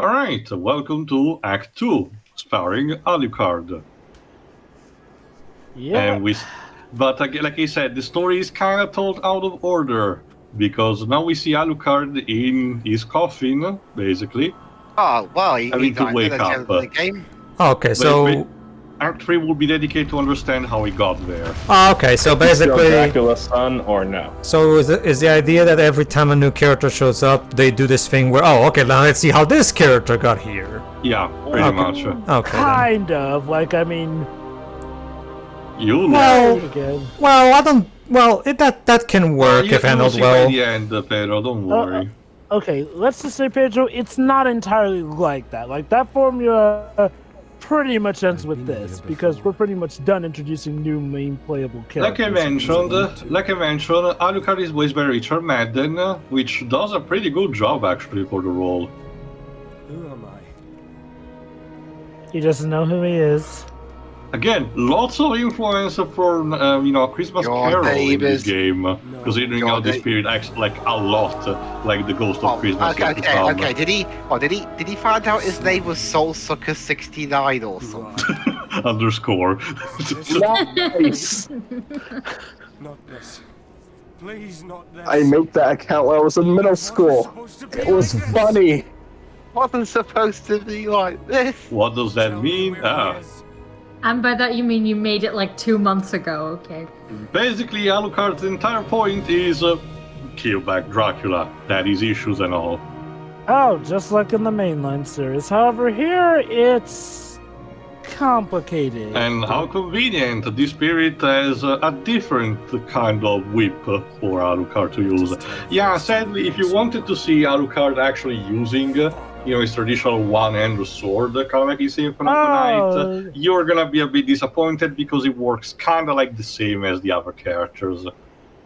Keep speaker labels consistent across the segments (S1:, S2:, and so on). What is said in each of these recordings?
S1: Alright, welcome to Act 2, starring Alucard.
S2: Yeah.
S1: But like I said, the story is kind of told out of order, because now we see Alucard in his coffin, basically.
S3: Oh, well,
S1: I mean, to wake
S3: at the end
S1: up.
S3: of the game.
S4: Okay, so
S1: Act 3 will be dedicated to understand how he got there.
S4: okay, so
S5: Still
S4: basically,
S5: Dracula's son or no?
S4: so is the idea that every time a new character shows up, they do this thing where okay, now let's see how this character got here.
S1: Yeah, pretty much.
S4: Okay. Then.
S2: Kind of. Like, I mean,
S1: You
S4: Well,
S2: again.
S4: Well, I don't. Well, that can work if handled
S1: By
S4: well.
S1: the end, Pedro, don't worry.
S2: Okay, let's just say, Pedro, it's not entirely like that. Like, that formula pretty much ends with this, because we're pretty much done introducing new main playable characters.
S1: Like I mentioned, Alucard is voiced by Richard Madden, which does a pretty good job actually for the role.
S6: Who am I?
S2: He doesn't know who he is.
S1: Again, lots of influence from Christmas
S3: Your
S1: Carol in this
S3: neighbors.
S1: game, considering
S3: Your
S1: how the
S3: na-
S1: spirit acts like a lot like the Ghost of Christmas.
S3: okay,
S1: yet to come.
S3: okay. Did he find out his name was Soulsucker69 or something?
S1: Underscore.
S5: Nice!
S6: Not this. Please, not this.
S5: I made that account when I was in middle school. It was funny.
S3: Wasn't supposed to be like this.
S1: What does that mean?
S7: And by that you mean you made it like 2 months ago, okay?
S1: Basically, Alucard's entire point is kill back Dracula, daddy's issues and all.
S2: Oh, just like in the mainline series. However, here it's complicated.
S1: And how convenient, this spirit has a different kind of whip for Alucard to use. Yeah, sadly, if you wanted to see Alucard actually using his traditional one-handed sword, kind of like in Symphony of the Night, you're gonna be a bit disappointed because it works kind of like the same as the other characters.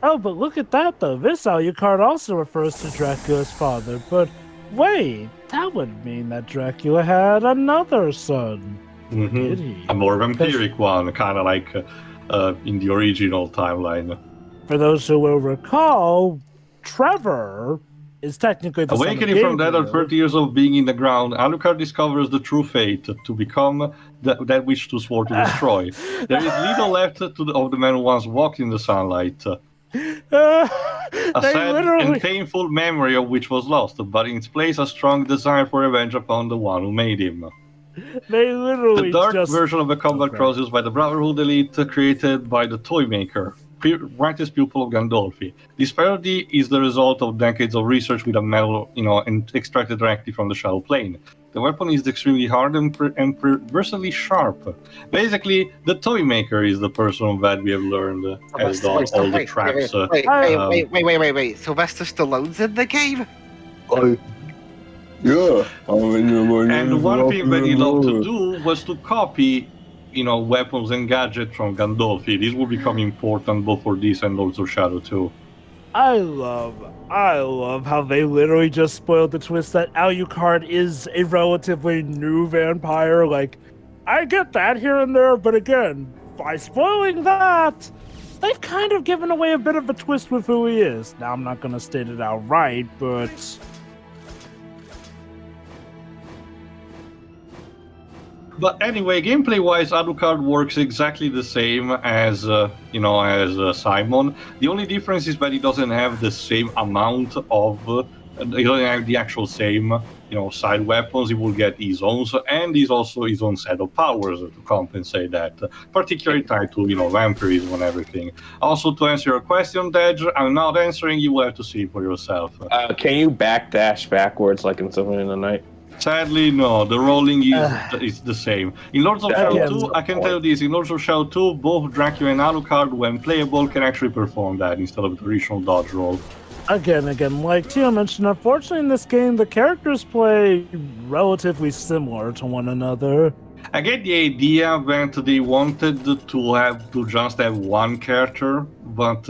S2: Oh, but look at that, though. This Alucard also refers to Dracula's father, but wait, that would mean that Dracula had another son. Did he?
S1: A more vampiric one, kind of like in the original timeline.
S2: For those who will recall, Trevor is technically the
S1: Awakening
S2: son
S1: from
S2: of
S1: dead at
S2: Gabriel.
S1: 30 years of being in the ground, Alucard discovers the true fate, to become that which to swore to destroy. There is little left of the man who once walked in the sunlight. A
S2: They
S1: sad
S2: literally-
S1: and painful memory of which was lost, but in its place a strong desire for revenge upon the one who made him.
S2: They literally
S1: The dark
S2: just...
S1: version of the combat
S2: Okay.
S1: cross used by the Brotherhood Elite, created by the Toy Maker, brightest pupil of Gandolfi. This parody is the result of decades of research with a metal, and extracted directly from the Shadow Plane. The weapon is extremely hard and perversely sharp. Basically, the Toy Maker is the person that we have learned has done all the traps.
S3: Wait. Sylvester Stallone's in the game?
S5: Yeah.
S1: And one thing that he loved to do was to copy, weapons and gadgets from Gandolfi. This will become important both for this and also Shadow 2.
S2: I love how they literally just spoiled the twist that Alucard is a relatively new vampire. Like, I get that here and there, but again, by spoiling that, they've kind of given away a bit of a twist with who he is. Now, I'm not going to state it outright, but...
S1: But anyway, gameplay-wise, Alucard works exactly the same as Simon. The only difference is that he doesn't have the same amount of, he doesn't have the actual same, side weapons. He will get his own, and he's also his own set of powers to compensate that, particularly tied to, vampirism and everything. Also, to answer your question, Dej, I'm not answering. You will have to see for yourself.
S5: Can you backdash backwards like in Symphony of the Night?
S1: Sadly, no. The rolling is the same. In Lords of Shadow 2, I can tell you this, in Lords of Shadow 2, both Dracula and Alucard, when playable, can actually perform that instead of the traditional dodge roll.
S2: Again, like Tio mentioned, unfortunately in this game, the characters play relatively similar to one another.
S1: I get the idea that they wanted to just have one character, but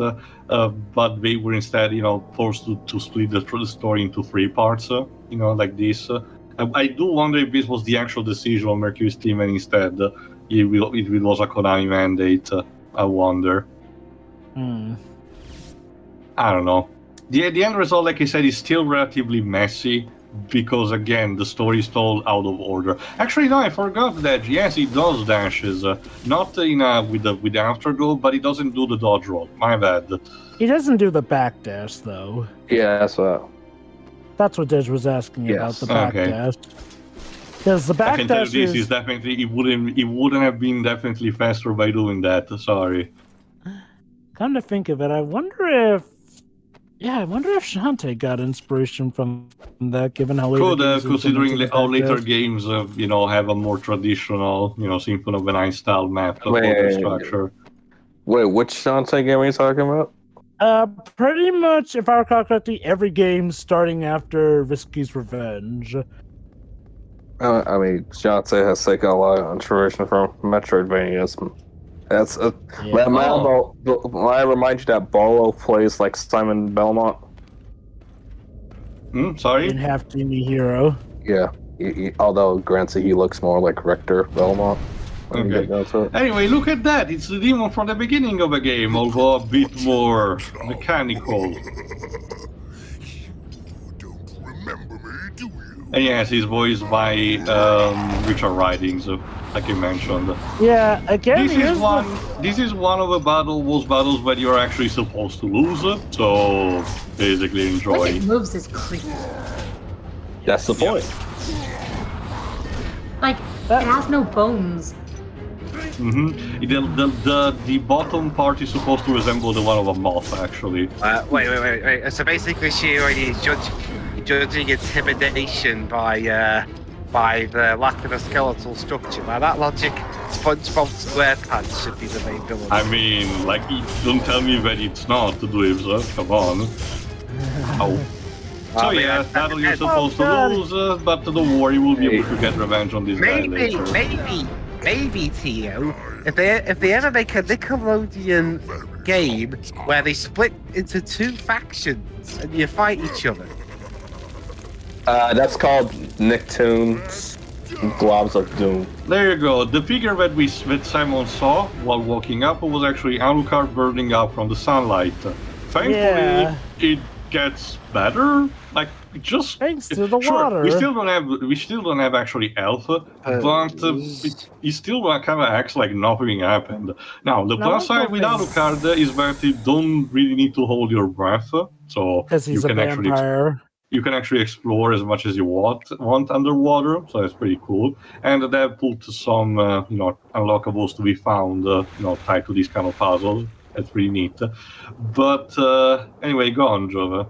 S1: they were instead, forced to split the story into 3 parts, like this. I do wonder if this was the actual decision of Mercury's team, and instead it was a Konami mandate. I wonder. I don't know. The end result, like I said, is still relatively messy, because again the story is told out of order. Actually, no, I forgot that. Yes, he does dashes, not in with the afterglow, but he doesn't do the dodge roll. My bad.
S2: He doesn't do the backdash though.
S5: Yeah, that's what.
S2: That's what Dej was asking about,
S5: Yes.
S2: the
S1: Okay.
S2: backdash. Because the
S1: I can tell you
S2: backdash
S1: this
S2: is
S1: is definitely it wouldn't have been definitely faster by doing that. Sorry.
S2: come to think of it, I wonder if Shantae got inspiration from that, given how later
S1: Could,
S2: games
S1: considering
S2: implemented the
S1: how later
S2: backdash.
S1: games, have a more traditional, Symphony of the Night style map for their
S5: Wait.
S1: structure.
S5: Wait, which Shantae game are you talking about?
S2: Pretty much, if I recall correctly, every game starting after Risky's Revenge.
S5: I mean, Shantae has taken a lot of inspiration from Metroidvanias. That's
S2: Yeah.
S5: I remind you that Bolo plays like Simon Belmont.
S1: Sorry?
S2: Didn't have to be hero.
S5: Yeah, although granted, he looks more like Rector Belmont. when you
S1: Okay.
S5: get down to it.
S1: Anyway, look at that. It's the demon from the beginning of the game, although a bit more mechanical. And yes, he's voiced by Richard Ridings, like you mentioned.
S2: Yeah, again,
S1: This is one of the those battles where you're actually supposed to lose. So basically,
S7: When
S1: enjoy.
S7: it moves is creepy.
S5: That's the point.
S7: Like, it has no bones.
S1: The bottom part is supposed to resemble the one of a moth, actually.
S3: Wait. So basically, she already is judging intimidation by the lack of a skeletal structure. By that logic, SpongeBob SquarePants should be the main villain.
S1: I mean, like, don't tell me that it's not, Dweebs. Come on. Ow. So yeah, battle you're supposed to lose, but don't worry, we'll be able to get revenge on this guy later.
S3: Maybe, Tio, if they ever make a Nickelodeon game where they split into two factions and you fight each other.
S5: That's called Nicktoons Globs of Doom.
S1: There you go. The figure that Simon saw while walking up was actually Alucard burning up from the sunlight. Thankfully, it gets better. Like, just
S2: thanks to the
S1: sure,
S2: water.
S1: we still don't have actually health, but he still kind of acts like nothing happened. Now, the plus side with Alucard is that you don't really need to hold your breath, so
S2: because he's a vampire.
S1: You can actually explore as much as you want underwater, so it's pretty cool. And that put some, unlockables to be found, tied to these kind of puzzles. That's pretty neat. But anyway, go on, Jova.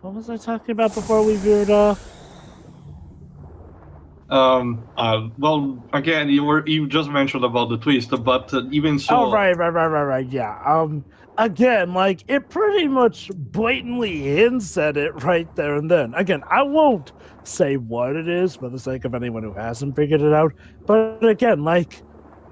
S2: What was I talking about before we veered off?
S1: Well, again, you just mentioned about the twist, but even so.
S2: Oh, right. Yeah. Again, like, it pretty much blatantly hints at it right there and then. Again, I won't say what it is for the sake of anyone who hasn't figured it out. But again, like,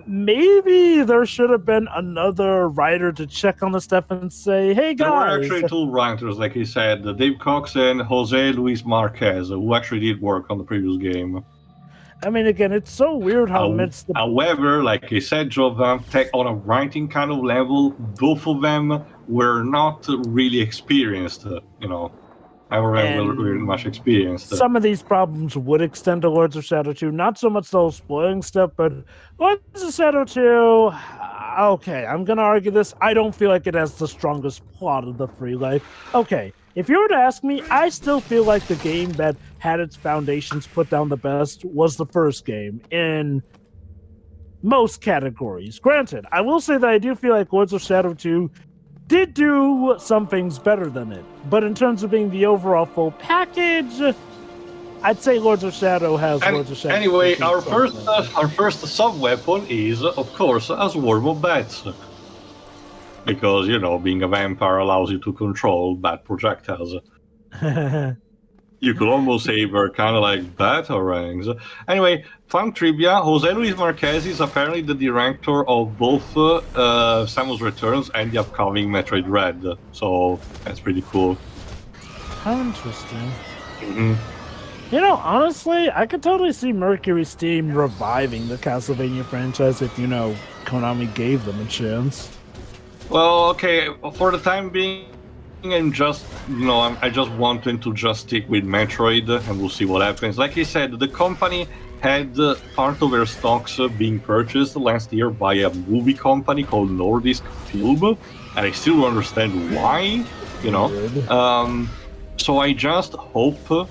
S2: maybe there should have been another writer to check on the stuff and say, hey, guys.
S1: There were actually two writers, like he said, Dave Cox and Jose Luis Marquez, who actually did work on the previous game.
S2: I mean, again, it's so weird how
S1: However, like I said, Jovan, on a writing kind of level, both of them were not really experienced, never really much experienced.
S2: Some of these problems would extend to Lords of Shadow 2, not so much the whole spoiling stuff, but Lords of Shadow 2, okay, I'm going to argue this, I don't feel like it has the strongest plot of the three. Like, okay, if you were to ask me, I still feel like the game that had its foundations put down the best was the first game in most categories. Granted, I will say that I do feel like Lords of Shadow 2 did do some things better than it, but in terms of being the overall full package, I'd say Lords of Shadow has Lords of Shadow.
S1: Anyway, our first sub-weapon is, of course, a swarm of bats. Because, being a vampire allows you to control bat projectiles. You could almost say they're kind of like batarangs. Anyway, fun trivia, Jose Luis Marquez is apparently the director of both Samus Returns and the upcoming Metroid Dread. So, that's pretty cool.
S2: How interesting.
S1: Mm-hmm.
S2: Honestly, I could totally see Mercury Steam reviving the Castlevania franchise if, Konami gave them a chance.
S1: Well, okay, for the time being, And just, I just want them to just stick with Metroid, and we'll see what happens. Like I said, the company had part of their stocks being purchased last year by a movie company called Nordisk Film, and I still don't understand why, So I just hope that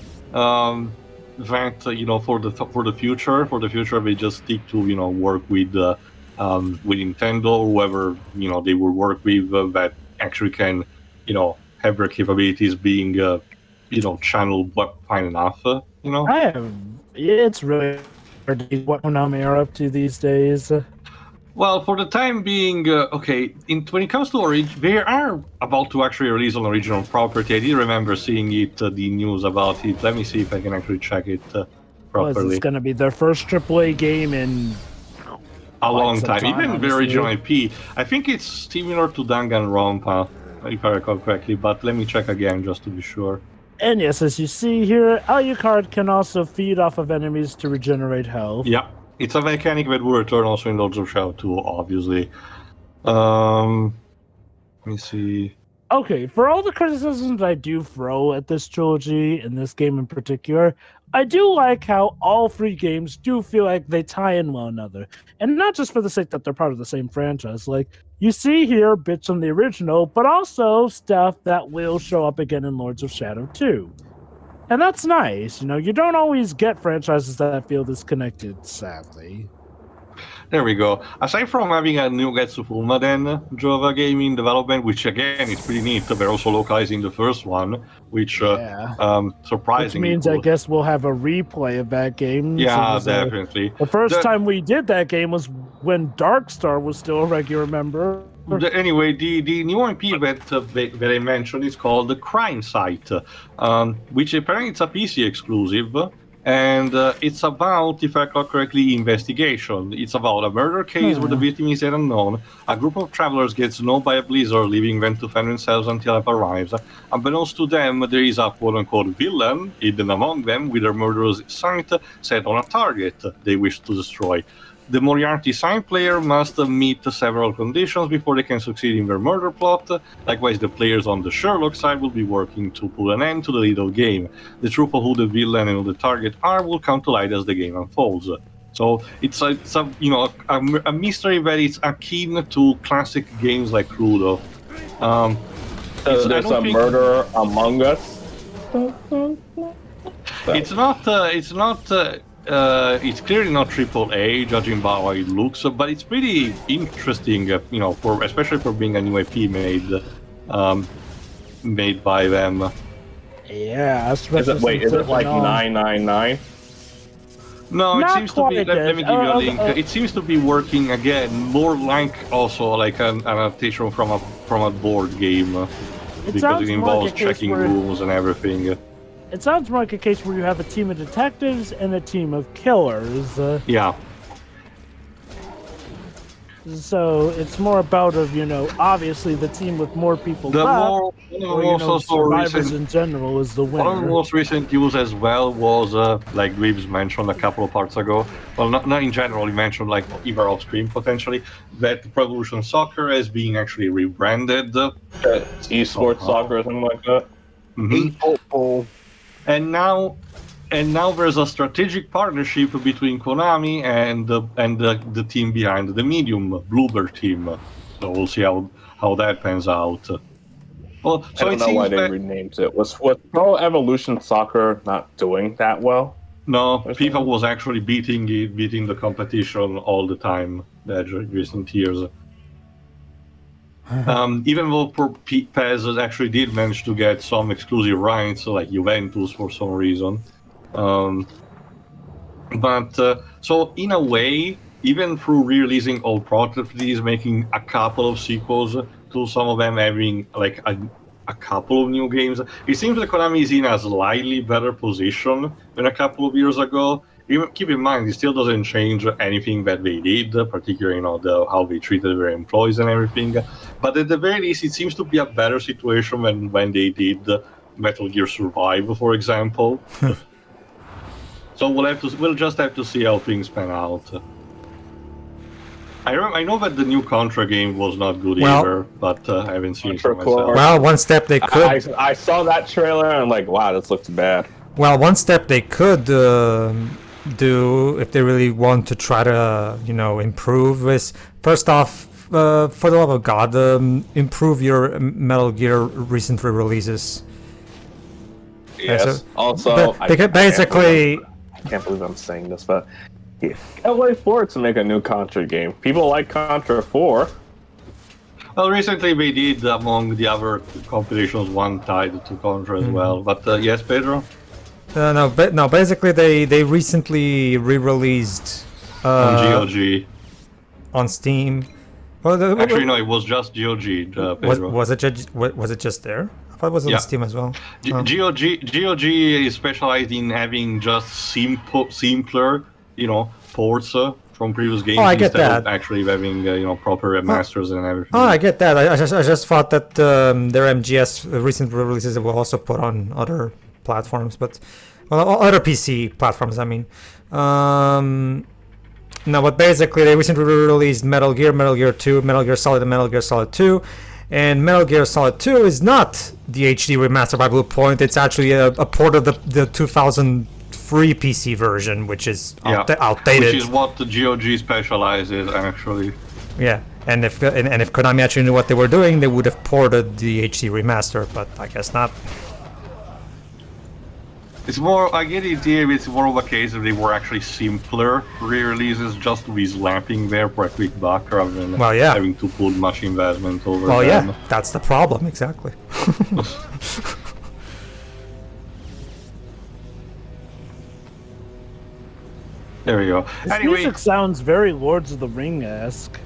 S1: for the future they just stick to work with Nintendo or whoever they will work with that actually can have their capabilities being channeled fine enough.
S2: It's really hard to see what Konami are up to these days.
S1: Well, for the time being, when it comes to they are about to actually release an original property. I did remember seeing it, the news about it. Let me see if I can actually check it properly.
S2: It's going to be their first AAA game in
S1: a long time. Even
S2: honestly.
S1: the original IP. I think it's similar to Danganronpa, if I recall correctly, but let me check again just to be sure.
S2: And yes, as you see here, Alucard can also feed off of enemies to regenerate health.
S1: Yeah. It's a mechanic that will return also in Lords of Shadow 2, obviously. Let me see.
S2: Okay, for all the criticisms I do throw at this trilogy, and this game in particular, I do like how all three games do feel like they tie in one another. And not just for the sake that they're part of the same franchise. Like, you see here bits from the original, but also stuff that will show up again in Lords of Shadow 2. And that's nice. You don't always get franchises that feel disconnected, sadly.
S1: There we go. Aside from having a new Getsu Fulmaden Java game in development, which again is pretty neat, they're also localizing the first one, which surprisingly
S2: Which means
S1: cool.
S2: I guess we'll have a replay of that game.
S1: Yeah, definitely.
S2: The first time we did that game was when Darkstar was still a regular member.
S1: Anyway, the new IP that I mentioned is called the Crime Site, which apparently it's a PC exclusive, and it's about, if I recall correctly, investigation. It's about a murder case where the victim is yet unknown. A group of travelers gets known by a blizzard, leaving them to fend themselves until help arrives. Unbeknownst to them, there is a quote-unquote villain hidden among them with their murderous sight set on a target they wish to destroy. The Moriarty side player must meet several conditions before they can succeed in their murder plot. Likewise, the players on the Sherlock side will be working to put an end to the little game. The truth of who the villain and who the target are will come to light as the game unfolds. So it's a mystery that is akin to classic games like Cluedo.
S5: There's a murderer among us.
S1: It's clearly not AAA, judging by how it looks, but it's pretty interesting, especially for being a new IP made by them.
S2: Yeah,
S5: Is it like 999?
S1: No, it
S2: Not
S1: seems to be.
S2: quite
S1: Let me give you a link.
S2: it.
S1: It seems to be working again, more like also like an adaptation from a board game, because it involves checking rooms and everything.
S2: It sounds more like a case where you have a team of detectives and a team of killers.
S1: Yeah.
S2: So it's more about obviously the team with more people left. Survivors in general is the winner.
S1: One of the most recent use as well was, like Reeves mentioned a couple of parts ago, well, not in general, he mentioned, like, even off-screen potentially, that Pro Evolution Soccer is being actually rebranded.
S5: Esports soccer or something like that?
S1: Mm-hmm.
S3: Football.
S1: And now there's a strategic partnership between Konami and the team behind the Medium, Bloober team. So we'll see how that pans out. Well, so
S5: I don't know why they renamed it. Was Pro Evolution Soccer not doing that well?
S1: No, FIFA was actually beating the competition all the time in recent years. Even though PES actually did manage to get some exclusive rights, like Juventus for some reason. So in a way, even through re-releasing old properties, making a couple of sequels to some of them, having like a couple of new games, it seems that Konami is in a slightly better position than a couple of years ago. Keep in mind, it still doesn't change anything that they did, particularly how they treated their employees and everything. But at the very least, it seems to be a better situation than when they did Metal Gear Survive, for example. So we'll just have to see how things pan out. I know that the new Contra game was not good
S4: Well-
S1: either, but I haven't seen it for
S5: Contra
S1: myself.
S4: Well, one step they could.
S5: I saw that trailer and I'm like, wow, this looks bad.
S4: Well, one step they could do if they really want to try to, improve is first off, for the love of God, improve your Metal Gear recent re-releases.
S5: Yes.
S4: so-
S5: Also,
S4: Because basically,
S5: I can't believe I'm saying this, but yeah, can't wait for it to make a new Contra game. People like Contra 4.
S1: Well, recently they did among the other compilations one tied to Contra as well. But yes, Pedro?
S4: no, basically they recently re-released
S1: On GOG.
S4: on Steam. Well,
S1: Actually, no, it was just GOG, Pedro.
S4: was it just there? I thought it was on
S1: Yeah.
S4: Steam as well.
S1: GOG is specialized in having just simpler, ports from previous games
S4: I get
S1: instead of
S4: that.
S1: actually having, proper remasters and everything.
S4: Oh, I get that. I just thought that their MGS recent releases will also put on other platforms, but other PC platforms. I mean, no, but basically they recently released Metal Gear, Metal Gear 2, Metal Gear Solid, and Metal Gear Solid 2. And Metal Gear Solid 2 is not the HD remaster by Bluepoint. It's actually a port of the 2003 PC version, which is outdated.
S1: Which is what the GOG specializes, actually.
S4: Yeah, and if Konami actually knew what they were doing, they would have ported the HD remaster, but I guess not.
S1: It's more, I get the idea, it's more of a case if they were actually simpler re-releases, just to be slapping there for a quick buck rather than having to put much investment over them.
S4: Yeah, that's the problem, exactly.
S1: There we go.
S2: This
S1: Anyway,
S2: music sounds very Lords of the Ring-esque.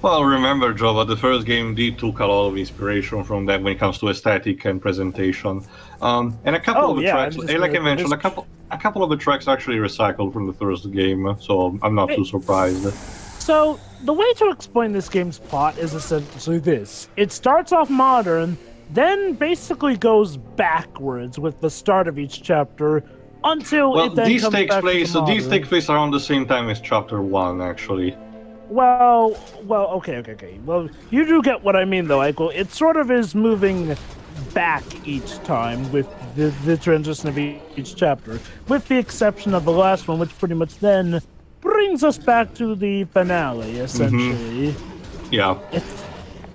S1: well, remember, Jova, the first game did took a lot of inspiration from that when it comes to aesthetic and presentation. And a couple of the tracks, like I mentioned, a couple of the tracks actually recycled from the first game, so I'm not too surprised.
S2: So, the way to explain this game's plot is essentially this. It starts off modern, then basically goes backwards with the start of each chapter until it then
S1: these
S2: comes
S1: take
S2: back
S1: place.
S2: to
S1: These
S2: modern.
S1: take place around the same time as Chapter 1, actually.
S2: Well, okay. Well, you do get what I mean, though, Eichel. It sort of is moving back each time with the transition of each chapter, with the exception of the last one, which pretty much then brings us back to the finale, essentially.
S1: Yeah.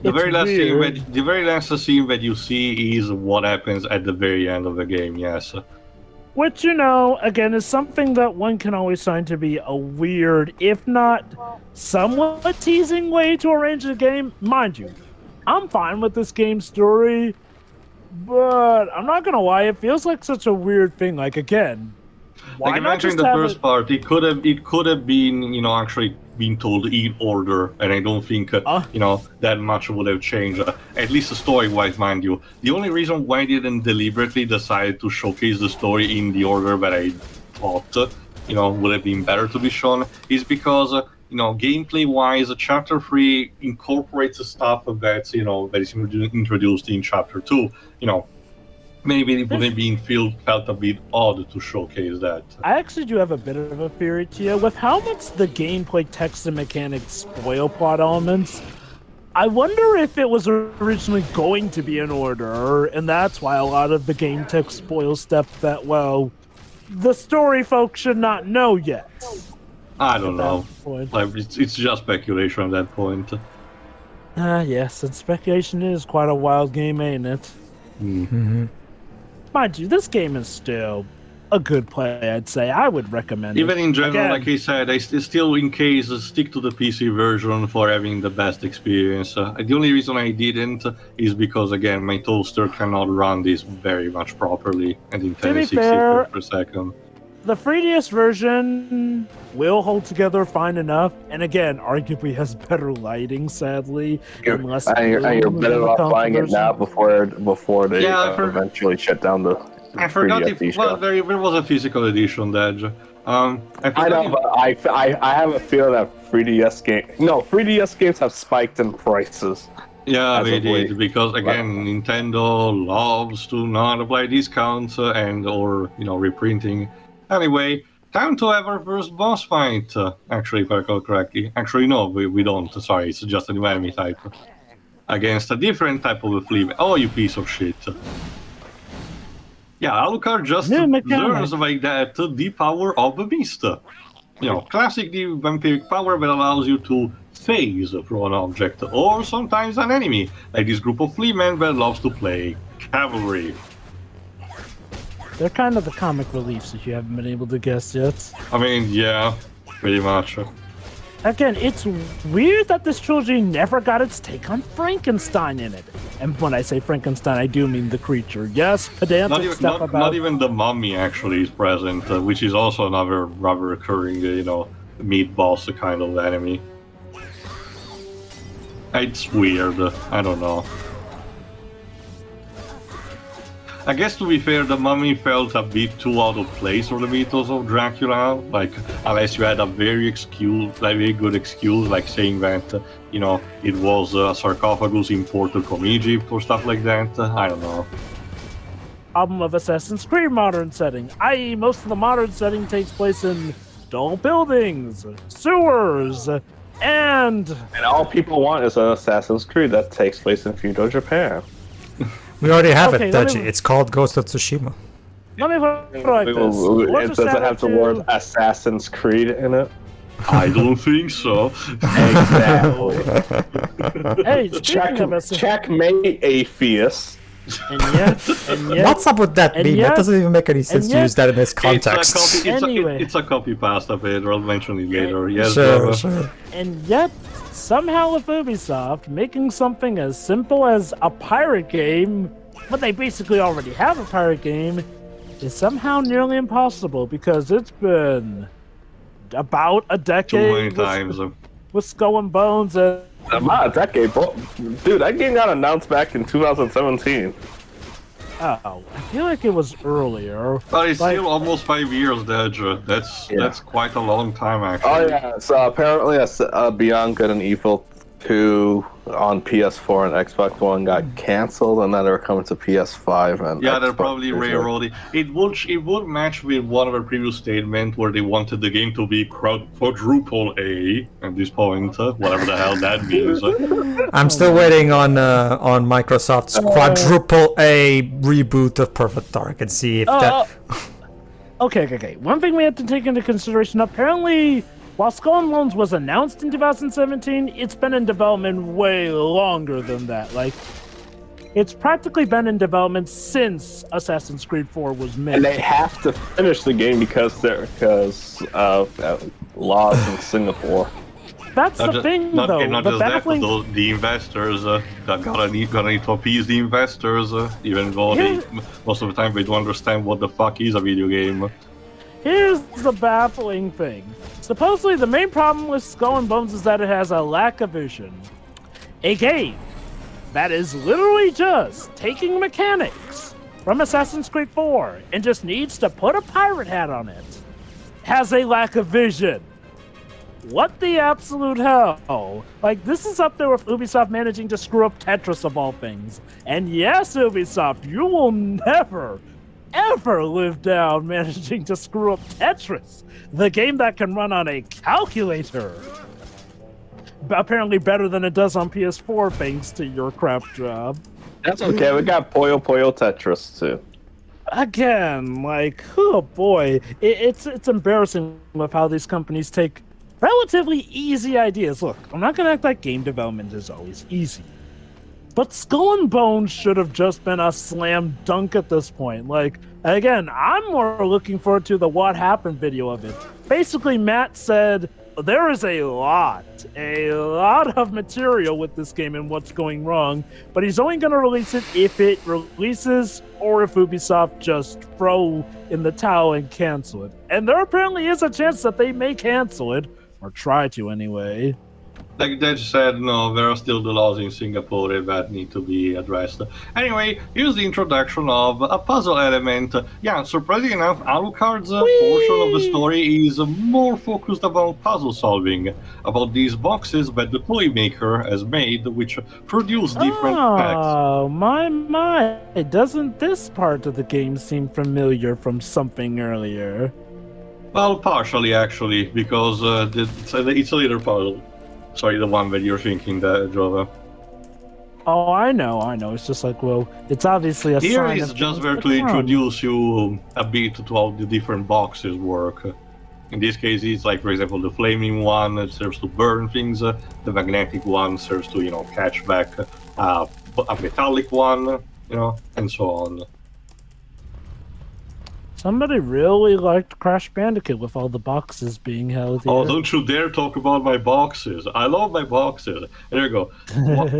S1: The very last scene that you see is what happens at the very end of the game. Yes.
S2: Which, again, is something that one can always find to be a weird, if not somewhat teasing way to arrange a game. Mind you, I'm fine with this game's story, but I'm not gonna lie, it feels like such a weird thing. Like, again, why
S1: Like I
S2: not
S1: mentioned
S2: just
S1: in the
S2: have
S1: first part, it could have been, actually been told in order, and I don't think, that much would have changed, at least story-wise, mind you. The only reason why I didn't deliberately decide to showcase the story in the order that I thought, would have been better to be shown, is because, gameplay-wise, Chapter 3 incorporates stuff that's, that is introduced in Chapter 2, Maybe it would have been felt a bit odd to showcase that.
S2: I actually do have a bit of a theory, Tia. With how much the gameplay text and mechanics spoil plot elements, I wonder if it was originally going to be in order, and that's why a lot of the game text spoils stuff that, well, the story folks should not know yet.
S1: I don't know.
S2: Point.
S1: Like, it's just speculation at that point.
S2: Yes, and speculation is quite a wild game, ain't it?
S4: Mm-hmm.
S2: Mind you, this game is still a good play, I'd say. I would recommend
S1: Even
S2: it.
S1: in general,
S2: Again,
S1: like I said, I still, in case, stick to the PC version for having the best experience. The only reason I didn't is because, again, my toaster cannot run this very much properly and in 1060
S2: fair,
S1: per second.
S2: the 3DS version will hold together fine enough, and again, arguably has better lighting, sadly.
S5: You're better off buying it now before they eventually shut down the.
S1: I forgot
S5: 3DS
S1: there was a physical edition, Dej.
S5: I know, but I have a feeling that 3DS games have spiked in prices.
S1: Yeah,
S5: as
S1: they
S5: of
S1: did,
S5: late.
S1: because again, Nintendo loves to not apply discounts or reprinting. Anyway, Time to have our first boss fight, actually, if I recall correctly. Actually, no, we don't. Sorry, it's just a new enemy type. Against a different type of a flea. Oh, you piece of shit. Yeah, Alucard just learns like that the power of a beast. You know, classic vampiric power that allows you to phase through an object, or sometimes an enemy, like this group of fleamen that loves to play cavalry.
S2: They're kind of the comic reliefs if you haven't been able to guess yet.
S1: I mean, yeah, pretty much.
S2: Again, it's weird that this trilogy never got its take on Frankenstein in it. And when I say Frankenstein, I do mean the creature. Yes, pedantic stuff about...
S1: Not even the mummy actually is present, which is also another rather recurring, meat boss kind of enemy. It's weird. I don't know. I guess to be fair, the mummy felt a bit too out of place for the mythos of Dracula. Like, unless you had a very good excuse, like saying that, it was a sarcophagus imported from Egypt or stuff like that. I don't know.
S2: Problem of Assassin's Creed modern setting, i.e., most of the modern setting takes place in dull buildings, sewers, and
S5: all people want is an Assassin's Creed that takes place in feudal Japan.
S4: We already have it, Deji. It's called Ghost of Tsushima.
S2: Let me put it like this.
S5: It doesn't have the word Assassin's Creed in it.
S1: I don't think so.
S5: Exactly.
S2: Hey, speaking of Assassin's...
S5: Checkmate, atheist.
S2: And yet,
S4: what's up with that meme? That doesn't even make any sense to use that in this context.
S1: It's a copy pasta, Pedro. I'll mention it later. Yes,
S4: sure.
S2: And yet, somehow with Ubisoft, making something as simple as a pirate game, but they basically already have a pirate game, is somehow nearly impossible because it's been about a decade.
S1: Too many times.
S2: With Skull and Bones and...
S5: About a decade, bro. Dude, that game got announced back in 2017.
S2: Oh, I feel like it was earlier.
S1: But it's still almost 5 years, Dej. That's quite a long time, actually.
S5: Oh yeah, so apparently Beyond Good and Evil 2 on PS4 and Xbox One got canceled, and then they're coming to PS5 and
S1: yeah,
S5: Xbox
S1: they're probably railroading. It would match with one of our previous statements where they wanted the game to be quadruple A at this point, whatever the hell that means.
S4: I'm still waiting on Microsoft's quadruple A reboot of Perfect Dark and see if that.
S2: Okay. One thing we have to take into consideration: apparently, while Skull and Bones was announced in 2017, it's been in development way longer than that. Like, it's practically been in development since Assassin's Creed 4 was made.
S5: And they have to finish the game because of laws in Singapore.
S2: That's the thing, though.
S1: Not just that, but the investors gonna need to appease the investors, even though most of the time they don't understand what the fuck is a video game.
S2: Here's the baffling thing. Supposedly, the main problem with Skull and Bones is that it has a lack of vision. A game that is literally just taking mechanics from Assassin's Creed 4 and just needs to put a pirate hat on it has a lack of vision. What the absolute hell? Like, this is up there with Ubisoft managing to screw up Tetris of all things. And yes, Ubisoft, you will never ever live down managing to screw up Tetris, the game that can run on a calculator. Apparently better than it does on PS4 thanks to your crap job.
S5: That's okay, we got Puyo Puyo Tetris too.
S2: Again, like, oh boy, it's embarrassing with how these companies take relatively easy ideas. Look, I'm not gonna act like game development is always easy. But Skull and Bones should have just been a slam dunk at this point. Like, again, I'm more looking forward to the What Happened video of it. Basically, Matt said, there is a lot of material with this game and what's going wrong, but he's only going to release it if it releases or if Ubisoft just throw in the towel and cancel it. And there apparently is a chance that they may cancel it, or try to anyway.
S1: Like they said, no, there are still the laws in Singapore that need to be addressed. Anyway, here's the introduction of a puzzle element. Yeah, surprisingly enough, Alucard's portion of the story is more focused about puzzle solving, about these boxes that the toy maker has made, which produce different packs.
S2: Oh, my. Doesn't this part of the game seem familiar from something earlier?
S1: Well, partially actually, because it's a little puzzle. Sorry, the one that you're thinking, that Jova.
S2: Oh, I know. It's just like, well, it's obviously a
S1: Here
S2: sign
S1: is
S2: of
S1: just
S2: things
S1: where
S2: to
S1: to
S2: come.
S1: introduce you a bit to how the different boxes work. In this case, it's like, for example, the flaming one serves to burn things, the magnetic one serves to, catch back a metallic one, and so on.
S2: Somebody really liked Crash Bandicoot with all the boxes being held here.
S1: Oh, don't you dare talk about my boxes. I love my boxes. There you go.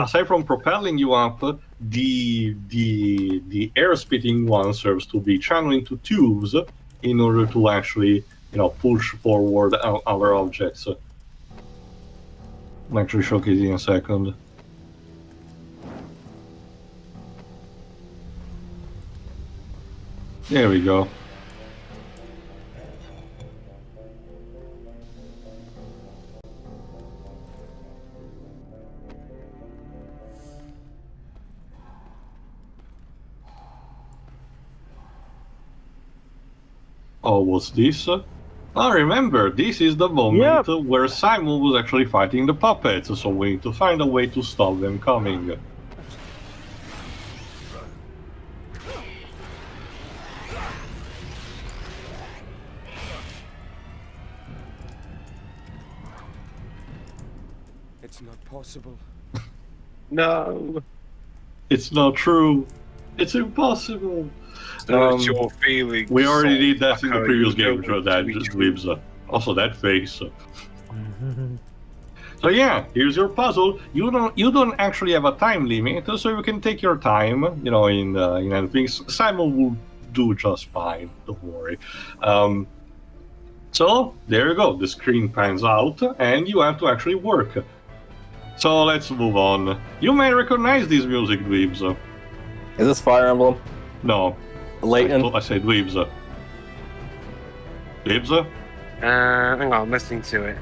S1: Aside from propelling you up, the air spitting one serves to be channeled into tubes in order to actually, push forward our objects. I'll actually showcase in a second. There we go. Oh, what's this? I remember, this is the moment where Simon was actually fighting the puppets, so we need to find a way to stop them coming.
S6: It's not possible.
S3: No.
S1: It's not true. It's impossible.
S3: That's your feelings.
S1: We already did that in the
S3: Sucker,
S1: previous
S3: you
S1: game,
S3: know
S1: that
S3: to be
S1: just
S3: true.
S1: lives. Also, that face. So yeah, here's your puzzle. You don't actually have a time limit, so you can take your time. In anything. Simon will do just fine. Don't worry. So there you go. The screen pans out, and you have to actually work. So let's move on. You may recognize this music, dweebs.
S5: Is this Fire Emblem?
S1: No.
S5: Leighton?
S1: I said dweebs. Dweebs?
S3: Hang on, I'm listening to it.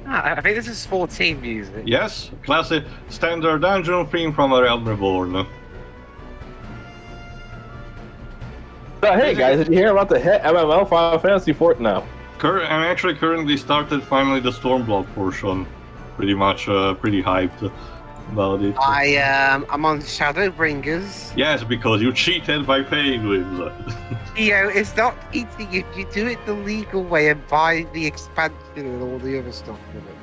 S3: I think this is 14 music.
S1: Yes, classic standard dungeon theme from A Realm Reborn.
S5: So, hey guys, did you hear about the hit MMO Final Fantasy XIV now?
S1: I'm actually currently started finally the Stormblood portion. Pretty much, pretty hyped about it.
S3: I'm on Shadowbringers.
S1: Yes, because you cheated by paying with.
S3: It's not easy if you do it the legal way and buy the expansion and all the other stuff with it.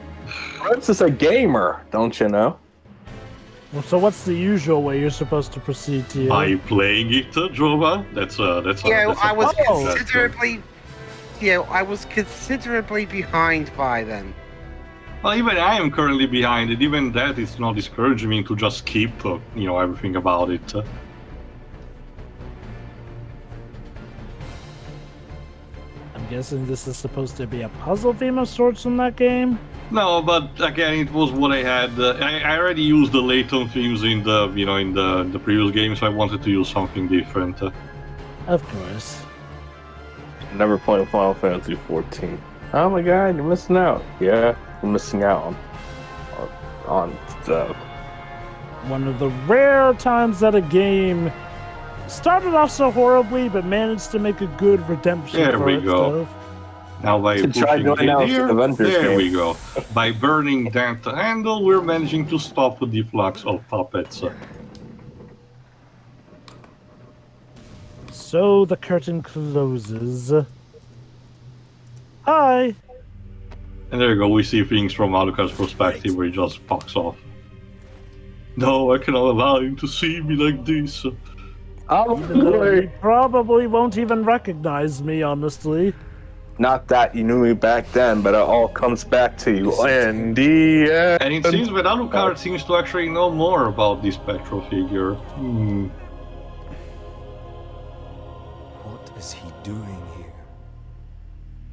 S5: Prince is a gamer, don't you know?
S2: Well, so what's the usual way you're supposed to proceed to?
S1: By playing it, Jova. That's
S3: I was considerably behind by then.
S1: Well, even I am currently behind it. Even that is not discouraging me to just keep, everything about it.
S2: I'm guessing this is supposed to be a puzzle theme of sorts in that game?
S1: No, but again, it was what I had. I already used the Layton themes in the previous game, so I wanted to use something different.
S2: Of course.
S5: Never played Final Fantasy XIV. Oh my god, you're missing out. Yeah, you're missing out on stuff.
S2: One of the rare times that a game started off so horribly, but managed to make a good redemption
S1: There
S2: for
S1: we go.
S2: itself.
S1: Now by
S5: Should try
S1: pushing
S5: going
S1: it
S5: down
S1: here,
S5: to the Avengers
S1: there
S5: game.
S1: we go. By burning that handle, we're managing to stop the flux of puppets.
S2: So the curtain closes. Hi!
S1: And there you go, we see things from Alucard's perspective where he just fucks off. No, I cannot allow him to see me like this.
S2: Even though he probably won't even recognize me, honestly.
S5: Not that you knew me back then, but it all comes back to you in the end.
S1: And it seems that Alucard seems to actually know more about this spectral figure.
S6: What is he doing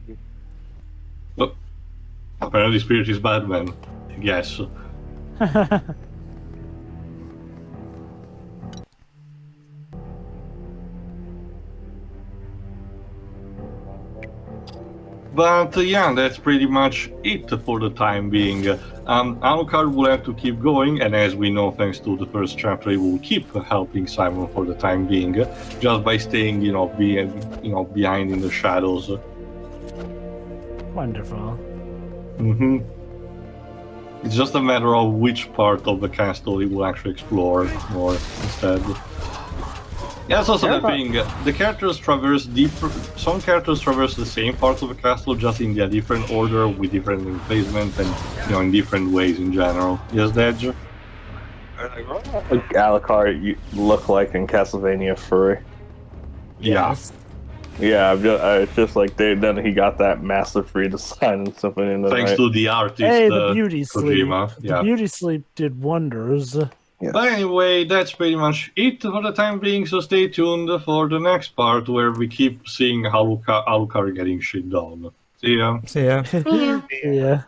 S6: here?
S1: Look, apparently Spirit is Batman. I guess. But yeah, that's pretty much it for the time being. Alucard will have to keep going, and as we know, thanks to the first chapter, he will keep helping Simon for the time being, just by staying, behind in the shadows.
S2: Wonderful.
S1: Mm-hmm. It's just a matter of which part of the castle he will actually explore more instead. Yeah, that's also the thing. The characters traverse some characters traverse the same parts of the castle, just in a different order, with different emplacement, and in different ways in general. Yes, Dej?
S5: Alucard, you look like in Castlevania Fury.
S1: Yeah.
S5: Yeah, it's just like then he got that massive redesign and something in the
S1: Thanks to the artist,
S2: Hey, the beauty
S1: Kojima.
S2: sleep. The beauty sleep did wonders.
S5: Yes.
S1: But anyway, that's pretty much it for the time being, so stay tuned for the next part where we keep seeing Alucard getting shit done. See ya.
S4: See ya.
S7: Yeah.
S2: Yeah.